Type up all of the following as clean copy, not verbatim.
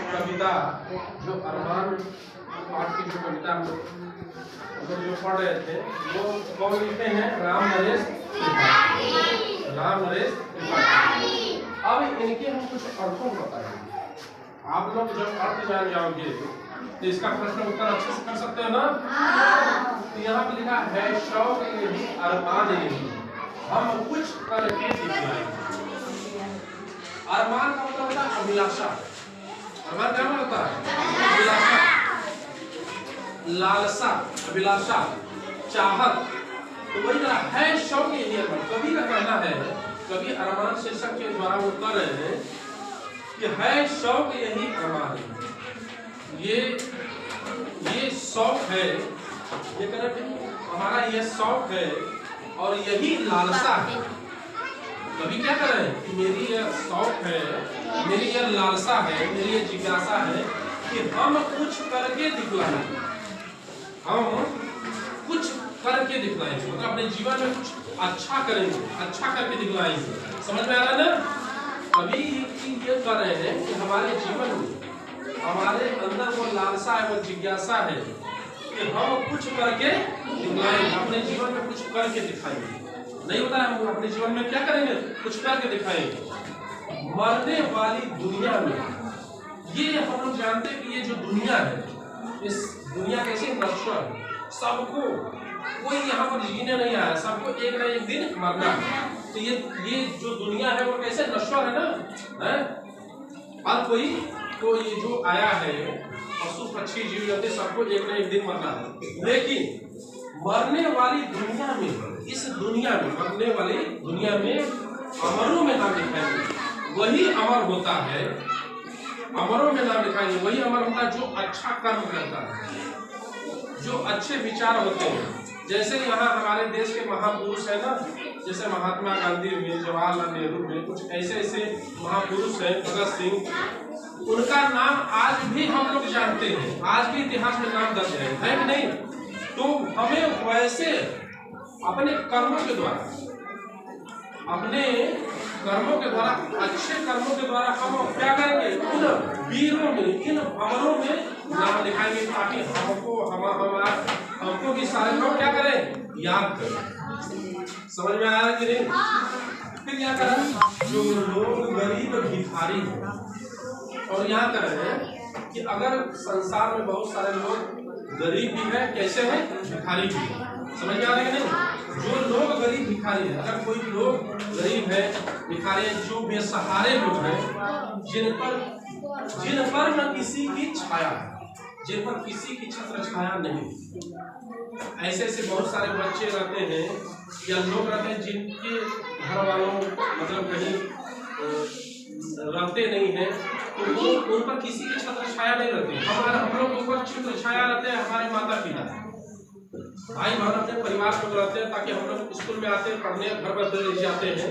कविता जो अरमान पाठ की जो कविता हम लोग जो पढ़ रहे थे वो कौन लिखते हैं? राम नरेश त्रिपाठी। राम नरेश त्रिपाठी। अब इनके हम कुछ अर्थों को बताएंगे। आप लोग जब अर्थ जान जाओगे तो इसका प्रश्न उत्तर अच्छे से कर सकते हो ना? तो यहाँ पे लिखा है शौक यही अरमान यही हम कुछ करके दिखलाएंगे। अरमान का मतलब होता है अभिलाषा। अरमान क्या मतलब होता है? अभिलाषा, लालसा, अभिलाषा, चाहत। तो वही तरह है शौक यही अरमान। कवि का कहना है, कवि अरमान शीर्षक के द्वारा वो कर रहे हैं कि है शौक यही अरमान। ये शौक है, ये कह रहे हमारा ये शौक है और यही लालसा है। कभी क्या कर रहे हैं कि मेरी यह शौक है, मेरी यह लालसा है, मेरी यह जिज्ञासा है कि हम कुछ करके दिखलाएंगे। हम कुछ करके दिखलाएंगे मतलब अपने जीवन में कुछ अच्छा करेंगे, अच्छा करके दिखलाएंगे। समझ में आ रहा है ना? कभी ये कर रहे हैं कि हमारे जीवन में हमारे अंदर वो लालसा है, वो जिज्ञासा है कि हम कुछ करके दिखलाएंगे, अपने जीवन में कुछ करके दिखाएंगे। नहीं होता है हम अपने जीवन में क्या करेंगे? कुछ करके दिखाएंगे। मरने वाली दुनिया में ये हम लोग जानते हैं कि ये जो दुनिया है, इस दुनिया कैसे नश्वर है। सबको, कोई यहाँ पर जीने नहीं आया, सबको एक न एक दिन मरना है। तो ये जो दुनिया है वो कैसे नश्वर है ना, है? हर कोई तो ये जो आया है पशु पक्षी जीव जंतु सबको एक न एक दिन मरना है। लेकिन मरने वाली दुनिया में, इस दुनिया में, मरने वाली दुनिया में अमरों में नाम लिखाएंगे। वही अमर होता है, अमरों में नाम लिखाएंगे। वही अमर होता है जो अच्छा कर्म करता है, जो अच्छे विचार होते हैं। जैसे यहाँ हमारे देश के महापुरुष है ना, जैसे महात्मा गांधी हुए, जवाहरलाल नेहरू हुए, कुछ ऐसे ऐसे महापुरुष हैं, भगत सिंह, उनका नाम आज भी हम लोग जानते हैं, आज भी इतिहास में नाम दर्ज है कि नहीं? तो हमें वैसे अपने कर्मों के द्वारा, अपने कर्मों के द्वारा, अच्छे कर्मों के द्वारा हम क्या करेंगे? उन वीरों में, इन अमरों में नाम लिखाएंगे ताकि हमको भी सारे लोग क्या करें? याद करें। समझ में आया कि नहीं? फिर क्या करें? जो लोग गरीब भिखारी हैं, और यहाँ कर रहे हैं कि अगर संसार में बहुत सारे लोग गरीब भी है, कैसे है? भिखारी भी है। समझ में आ रहा है कि नहीं? जो लोग गरीब भिखारी है, अगर कोई लोग गरीब है, भिखारी है, जो बेसहारे लोग हैं, जिन पर न किसी की छाया है, जिन पर किसी की छत्र छाया नहीं, ऐसे ऐसे बहुत सारे बच्चे रहते हैं या लोग रहते हैं जिनके घर वालों मतलब कहीं रहते नहीं है, तो वो उन पर किसी की छत्र छाया नहीं रहती। हम लोग ऊपर छत्र छाया रहते हैं, हमारे माता पिता, भाई बहन, अपने परिवार में रहते हैं, ताकि हम लोग स्कूल में आते हैं, पढ़ने घर पर ले जाते हैं।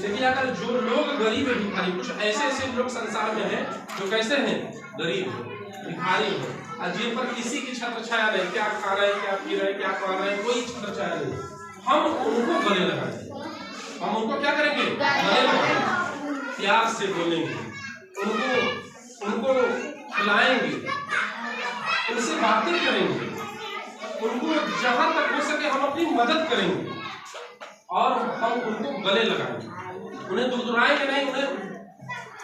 लेकिन अगर जो लोग गरीब है, भिखारी, कुछ ऐसे ऐसे लोग संसार में हैं जो कैसे हैं? गरीब है, भिखारी है, और जिन पर किसी की छत्र छाया नहीं, क्या खा रहे हैं, क्या पी रहे हैं, क्या कर रहे हैं, कोई छत्र छाया नहीं। हम उनको गले लगाएंगे, हम उनको क्या करेंगे? गले लगाएंगे, प्यार से बोलेंगे, उनको खिलाएंगे, उनसे बातें करेंगे, उनको जहां तक हो सके हम अपनी मदद करेंगे, और हम उनको गले लगाएंगे। उन्हें दुराएंगे नहीं, उन्हें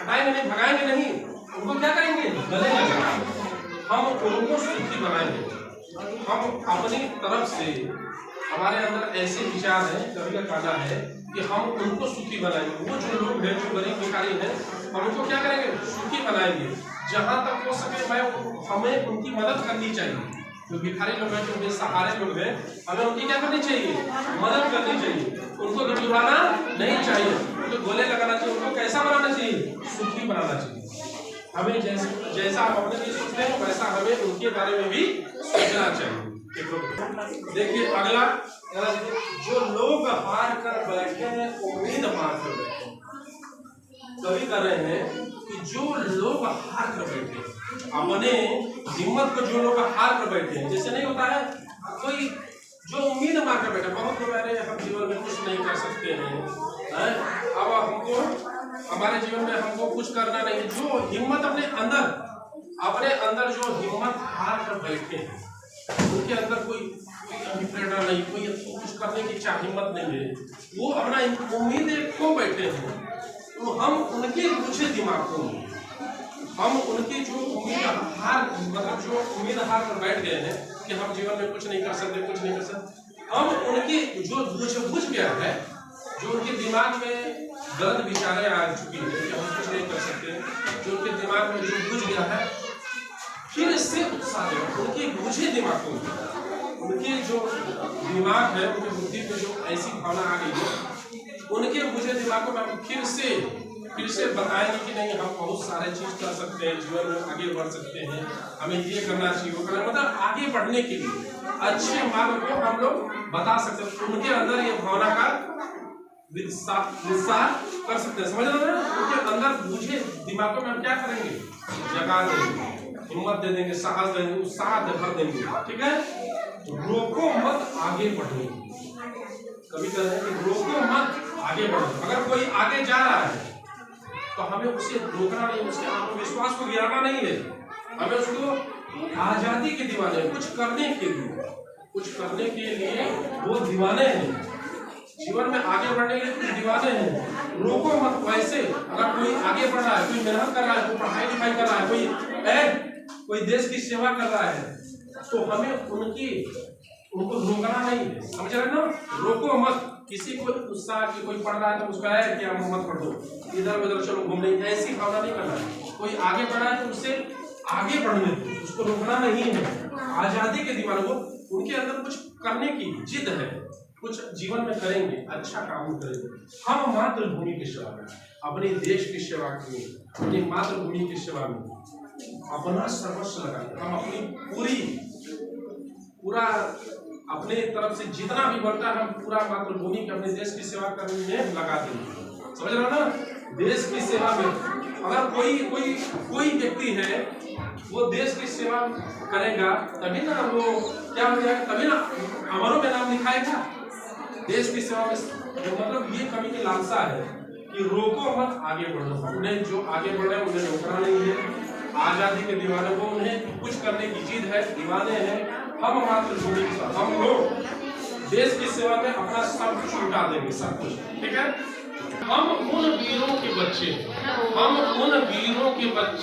हटाएंगे नहीं, भगाएंगे नहीं, उनको क्या करेंगे? गले लगाएंगे। हम उनको सुखी बनाएंगे। हम अपनी तरफ से, हमारे अंदर ऐसे विचार हैं, कभी का कहना है कि हम उनको सुखी बनाएंगे। वो जो लोग हैं, जो गरीब भिखारी हैं, हम उनको क्या करेंगे? सुखी बनाएंगे। जहां तक हो सके हमें उनकी मदद करनी चाहिए। जो भिखारी लोग हैं, जो बेसहारे लोग हैं, हमें उनकी क्या करनी चाहिए? मदद करनी चाहिए। उनको दुराना नहीं चाहिए, उनको गले लगाना चाहिए। उनको कैसा बनाना चाहिए? सुखी बनाना चाहिए। हमें जैसा हम अपने लिए सोचते हैं, वैसा हमें उनके बारे में भी सोचना चाहिए। देखिए अगला, जो लोग हार कर बैठे हैं, उम्मीद हार कर बैठे। कवि कर रहे हैं कि जो लोग हार कर बैठे, अपने हिम्मत को जो लोग हार कर बैठे हैं, जैसे नहीं होता है कोई जो उम्मीद मार कर बैठा, बहुत लोग हम जीवन में कुछ नहीं कर सकते हैं, अब हमको हमारे जीवन में हमको कुछ करना नहीं है। जो हिम्मत अपने अंदर अपने अंदर जो हिम्मत हार कर बैठे हैं, उनके अंदर कोई प्रेरणा नहीं, कोई कुछ करने की इच्छा हिम्मत नहीं है, वो अपना उम्मीदें खो बैठे हैं, तो हम उनके पूछे दिमागों में, हम उनकी जो उम्मीद हार, मतलब जो उम्मीद हार कर बैठ गए हैं कि हम जीवन में कुछ नहीं कर सकते, कुछ नहीं कर सकते, हम उनकी जो बुझ गया है, जो उनके दिमाग में गलत विचारें आ चुकी है कि हम कुछ नहीं कर सकते, जो उनके दिमाग में जो बुझ गया है, फिर से उत्साह देगा उनके बुझे दिमागों में, उनके जो दिमाग है, उनकी बुद्धि में जो ऐसी भावना आ गई है, उनके बुझे दिमागों में हम फिर से बताएंगे कि नहीं, हम बहुत सारे चीज कर सकते हैं, जीवन में आगे बढ़ सकते हैं, हमें ये करना चाहिए, वो करना, मतलब आगे बढ़ने के लिए अच्छे मार्ग को हम लोग बता सकते हैं। उनके अंदर ये भावना का विस्तार कर सकते हैं, समझ रहे हैं? उनके अंदर बुझे दिमागों में हम क्या करेंगे, जगा देंगे, हिम्मत दे देंगे, साहस देंगे, उत्साह भर देंगे, ठीक है? रोको मत आगे बढ़ने, कभी कह रहे हैं कि रोको मत आगे बढ़ो। अगर कोई आगे जा रहा है तो हमें उसे रोकना नहीं, उसके आत्मविश्वास को गिराना नहीं है, हमें उसको आजादी के दीवाने, कुछ करने के लिए वो दीवाने हैं, जीवन में आगे बढ़ने के लिए कुछ दीवाने हैं, रोको मत। वैसे अगर कोई आगे बढ़ रहा है, कोई मेहनत कर रहा है, कोई पढ़ाई लिखाई कर रहा है, कोई देश की सेवा कर रहा है, तो हमें उनको रोकना नहीं है, समझ रहे ना? रोको मत। किसी को उत्साह की, कोई पढ़ रहा है तो उसका है कि हम मत पढ़ दो, इधर उधर चलो घूमने, ऐसी भावना नहीं करना है। कोई आगे बढ़ा है तो उससे आगे बढ़ने दो, उसको रोकना नहीं है। आजादी के दीवाने, वो उनके अंदर कुछ करने की जिद है, कुछ जीवन में करेंगे, अच्छा काम करेंगे। हम मातृभूमि की सेवा में, अपने देश की सेवा में, अपनी मातृभूमि की सेवा में अपना सर्वस्व लगाएंगे, हम अपनी पूरा अपने तरफ से जितना भी बनता है, हम पूरा मातृभूमि के, अपने देश की सेवा करने में लगा देंगे, समझ रहे हो ना? देश की सेवा में अगर कोई व्यक्ति है, वो देश की सेवा करेगा तभी ना वो क्या हो जाएगा, तभी ना अमरों में नाम लिखाएगा। देश की सेवा में मतलब ये कभी की लालसा है कि रोको मत आगे बढ़ो, उन्हें जो आगे बढ़े उन्हें रोकना नहीं है। आजादी के दीवाने, वो उन्हें कुछ करने की जिद है, दीवाने हैं। हम मातृभूमि के साथ, हम लोग देश की सेवा में अपना सब कुछ लुटा देंगे, सब कुछ, ठीक है? हम उन वीरों के बच्चे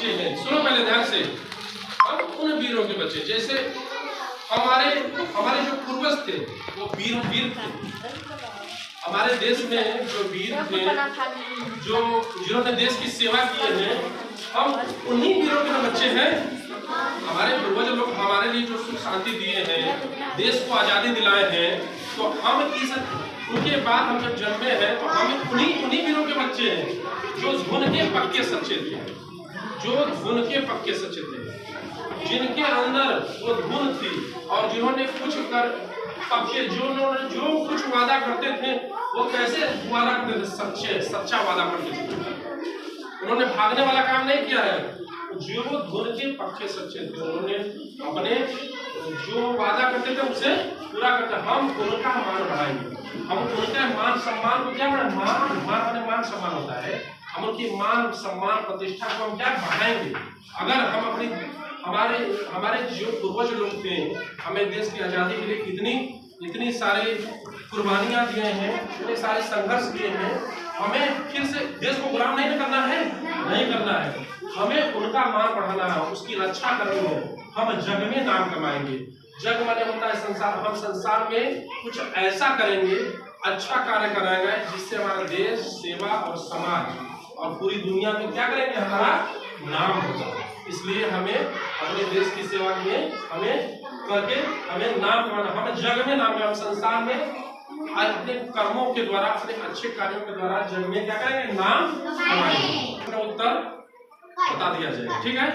हैं, सुनो पहले ध्यान से, हम उन वीरों के बच्चे, जैसे हमारे जो पूर्वज थे वो वीर थे, हमारे देश में जो वीर थे, जिन्होंने देश की सेवा की है, हम उन्हीं वीरों के बच्चे हैं। हमारे पूर्वज लोग हमारे लिए जो सुख शांति दिए हैं, देश को आजादी दिलाए हैं, तो हम उनके बाद हम जब जन्मे हैं तो हम उन्हीं वीरों के बच्चे हैं जो धुन के पक्के सच्चे थे, जिनके अंदर वो धुन थी, और जिन्होंने कुछ कर पक्के, जो कुछ वादा करते थे वो कैसे वादा करते थे, सच्चा वादा करते थे, उन्होंने भागने वाला काम नहीं किया है। जो धुन के पक्के सच्चे थे, उन्होंने अपने जो वादा करते थे उसे पूरा करते। हम उनका मान बढ़ाएंगे, हम उनके मान सम्मान को क्या बढ़ाएंगे, मान सम्मान होता है, हम उनकी मान सम्मान प्रतिष्ठा को हम क्या बढ़ाएंगे। अगर हम हमारे जो पूर्वज लोग थे, हमें देश की आजादी के लिए इतनी सारी कुर्बानियां दिए हैं, इतने सारे संघर्ष किए हैं, हमें फिर से देश को गुलाम नहीं करना है, हमें उनका मान बढ़ाना है, उसकी रक्षा करनी है। हम जग में नाम कमाएंगे, जग माने होता है संसार, हम संसार में कुछ ऐसा करेंगे, अच्छा कार्य कराएंगे जिससे हमारा देश, सेवा और समाज और पूरी दुनिया में क्या करेंगे, हमारा नाम होगा। इसलिए हमें अपने देश की सेवा में हमें नाम कमाना, हमें जग में नाम, हम संसार में अपने कर्मों के द्वारा, अपने अच्छे कार्यों के द्वारा जग में क्या करेंगे, नाम कमाएंगे। उत्तर बता दिया जाए, ठीक है?